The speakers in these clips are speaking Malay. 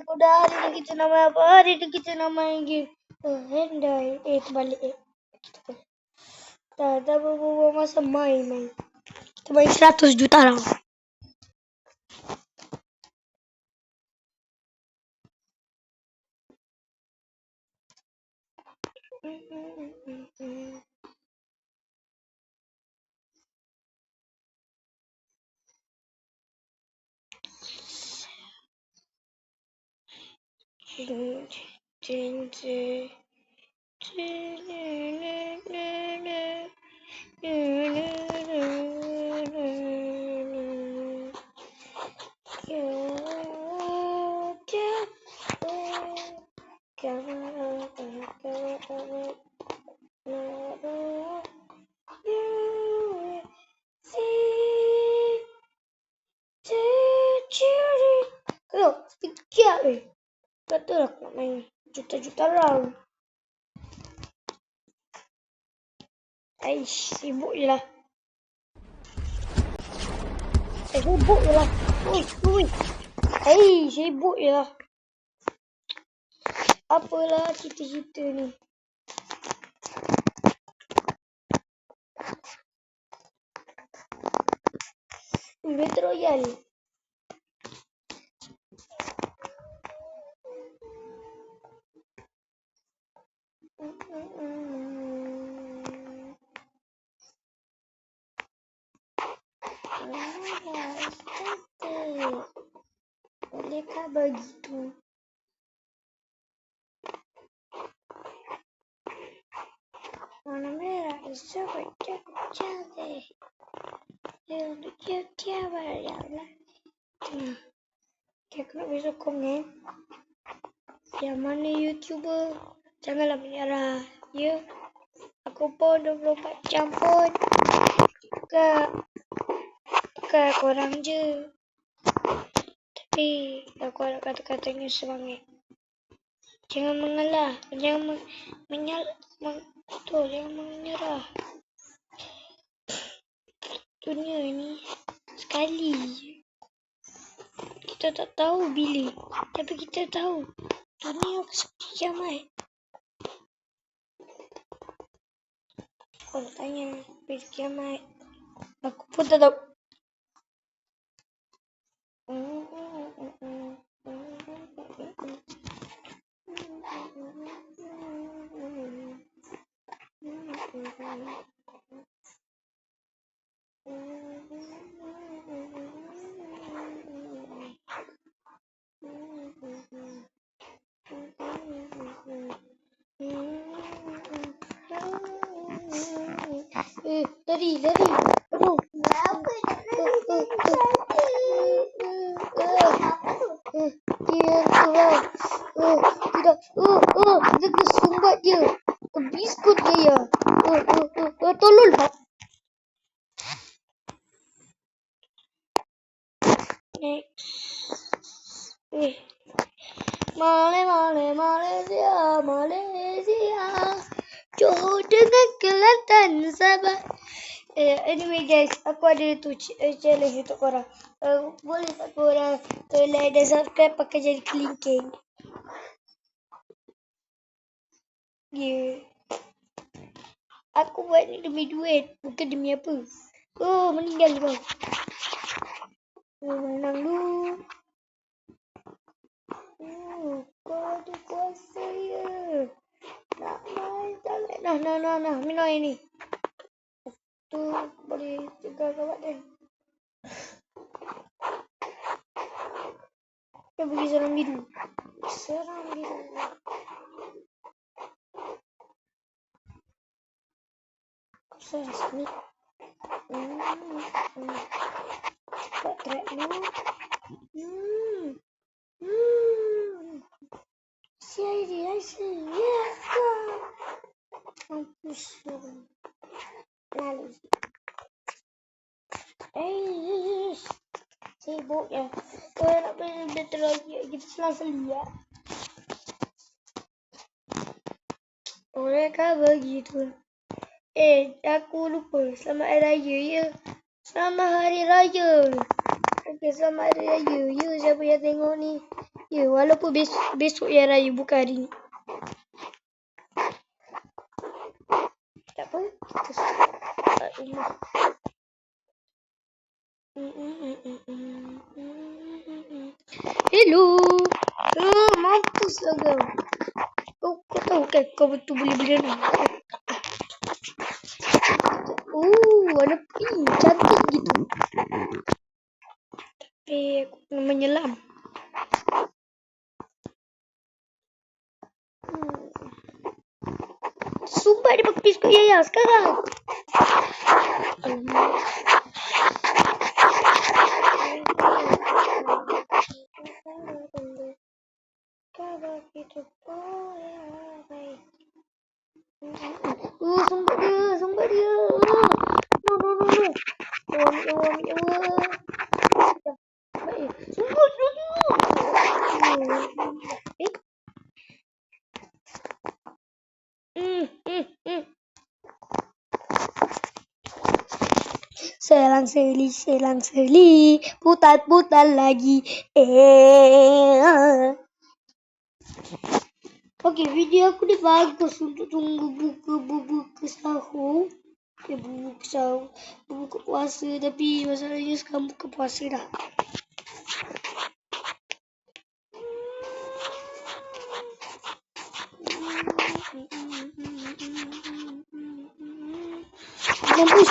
kuda. Hari ni kita nak main apa? Hari ni kita nak main game. Handai. Terbalik. Tak berbual masa main. Kita main 100 juta lah. Kata aku nak main juta-juta round. Sibuk je lah. Sibuk je lah. Sibuk je lah. Apalah cerita-cerita ni. Battle Royale. Bolehkah begitu? Warna merah seperti cantik. Untuk tiap-tiap adalah. Aku nak beri sokong Yang mana YouTuber, janganlah menyerah. Ya, aku pun 24 jam pun bukan korang je. Tapi aku ada kata-katanya semangat. Jangan mengalah, jangan jangan menyerah. Dunia ni sekali je. Kita tak tahu bila, tapi kita tahu dunia seperti kiamat. Kalau tanya bila kiamat, aku pun tak tahu. Lari. Aduh. Tidak. Dia sumbat dia. Biskut dia. Tolol. Next. Malaysia. Johor dengan Kelantan Sabah. Anyway guys, aku ada tu challenge untuk korang. Boleh tak korang like dan subscribe pakai jari kelingking? Yeah. Aku buat ni demi duit, bukan demi apa. Meninggal kau. Menang dulu. Kau ada kuasa ya. Nak main tak? Nah. Minum air ni. Tu boleh jaga kawat kan. Kita pergi serang biru. Serang sini. Cepat track dulu. I see. Yes. Mampus. Lalu. Sibuk ya. Kalau nak main battle lagi, kita selang-seli ya. Bolehkah begitu? Aku lupa. Selamat Hari Raya ya. Selamat Hari Raya. Okay, selamat Hari Raya. Ya, siapa yang tengok ni? Ya, walaupun besok yang raya bukan hari ni. Tak apa, kita start rumah. Hello. Mampus lah kau. Kau tahu kan kau betul boleh berenang. Warna pink. Cantik gitu. Tapi aku kena menyelam. Sumpah dia pakai biskut Yaya sekarang. Sumpah dia. No. Selang seli, putar lagi. Okey, video aku ni bagus untuk tunggu buka sahur. Buka sahur, buka puasa. Tapi masalahnya sekarang buka puasa dah. Mampus.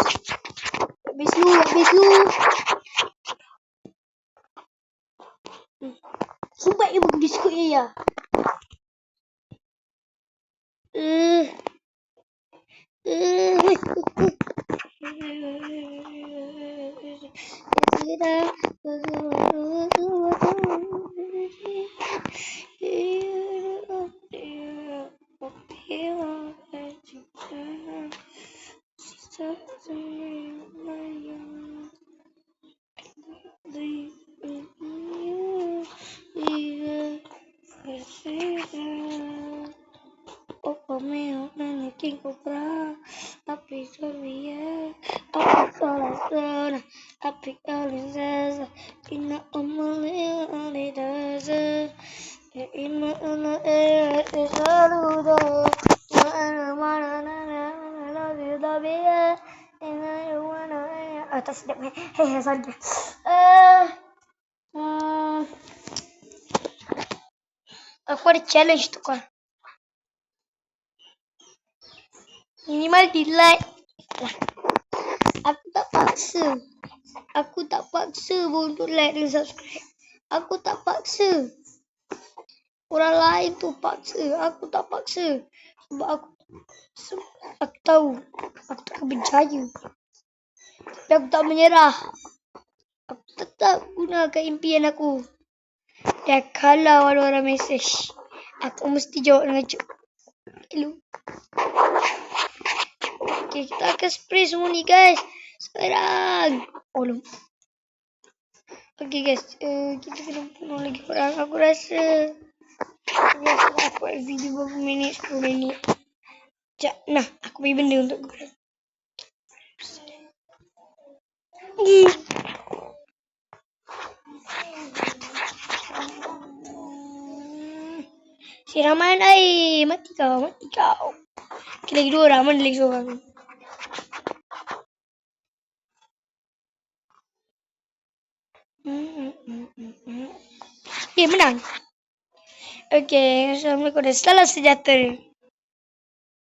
Habis lu. Sumpah dia pakai biskut ya. Tak sedap ni. Sorry. Aku ada challenge tu kau. Minimal di like. Aku tak paksa pun untuk like dan subscribe. Aku tak paksa. Orang lain tu paksa. Aku tak paksa. Sebab aku tahu aku tak akan berjaya. Tapi aku tak menyerah. Aku tetap gunakan impian aku. Dan kalau ada orang mesej, aku mesti jawab dengan cepat. Hello. Okay, kita akan spray semua ni guys. Sekarang. Okay guys, kita kena penuh lagi orang. Aku rasa aku buat video berapa minit, 10 minit. Sekejap, nah aku bagi benda untuk korang. Siraman air. Mati kau. Okay, lagi 2 orang. Mana lagi seorang? Menang. Okay, Assalamualaikum dan salam sejahtera.